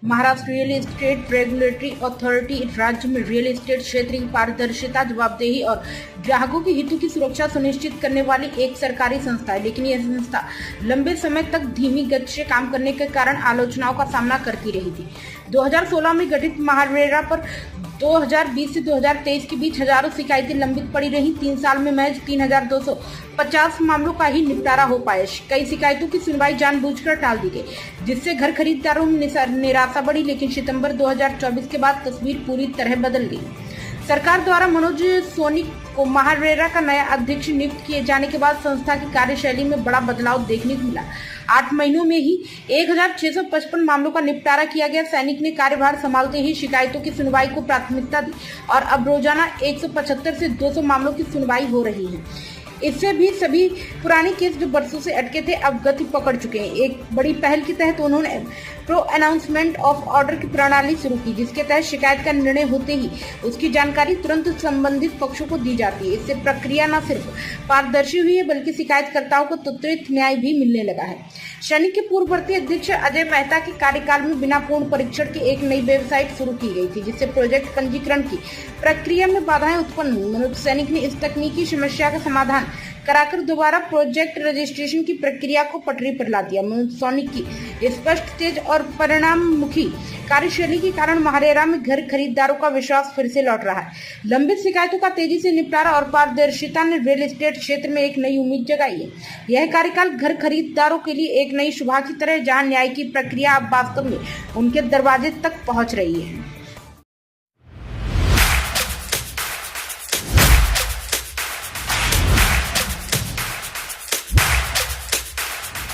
Maharashtra real estate regulatory authority राज्य में real estate क्षेत्र की पारदर्शिता, जवाबदेही और ग्राहकों के हितों की सुरक्षा सुनिश्चित करने वाली एक सरकारी संस्था है, लेकिन यह संस्था लंबे समय तक धीमी गति से काम करने के कारण आलोचनाओं का सामना करती रही थी। 2016 में गठित महारेरा पर 2020 से 2023 के बीच हजारों शिकायतें लंबित पड़ी रही। 3 साल में महज 3,250 मामलों का ही निपटारा हो पाया। कई शिकायतों की सुनवाई जानबूझकर टाल दी गई, जिससे घर खरीदारों में निराशा बढ़ी। लेकिन सितंबर 2024 के बाद तस्वीर पूरी तरह बदल गई। सरकार द्वारा मनोज सोनी को महारेरा का नया अध्यक्ष नियुक्त किए जाने के बाद संस्था की कार्यशैली में बड़ा बदलाव देखने को मिला। 8 महीनों में ही 1,655 मामलों का निपटारा किया गया। सैनिक ने कार्यभार संभालते ही शिकायतों की सुनवाई को प्राथमिकता दी और अब रोजाना 175 से 200 मामलों की सुनवाई हो रही है। इससे भी सभी पुराने केस जो बरसों से अटके थे अब गति पकड़ चुके हैं। एक बड़ी पहल के तहत उन्होंने प्रो अनाउंसमेंट ऑफ ऑर्डर की प्रणाली शुरू की, जिसके तहत शिकायत का निर्णय होते ही उसकी जानकारी तुरंत संबंधित पक्षों को दी जाती है। इससे प्रक्रिया न सिर्फ पारदर्शी हुई है, बल्कि शिकायतकर्ताओं को त्वरित न्याय भी मिलने लगा है। सैनिक के पूर्ववर्ती अध्यक्ष अजय मेहता के कार्यकाल में बिना पूर्ण परीक्षण के एक नई वेबसाइट शुरू की गई थी, जिससे प्रोजेक्ट पंजीकरण की प्रक्रिया में बाधाएं उत्पन्न हुई। मनोज सैनिक ने इस तकनीकी समस्या का समाधान कराकर दोबारा प्रोजेक्ट रजिस्ट्रेशन की प्रक्रिया को पटरी पर ला दिया। मनोज सैनिक की स्पष्ट, तेज और परिणाममुखी कार्यशैली के कारण महारेरा में घर खरीदारों का विश्वास फिर से लौट रहा है। लंबित शिकायतों का तेजी से निपटारा और पारदर्शिता ने रियल एस्टेट क्षेत्र में एक नई उम्मीद जगाई है। यह कार्यकाल घर खरीदारों के लिए एक नई सुबह की तरह, जहां न्याय की प्रक्रिया अब वास्तव में उनके दरवाजे तक पहुंच रही है।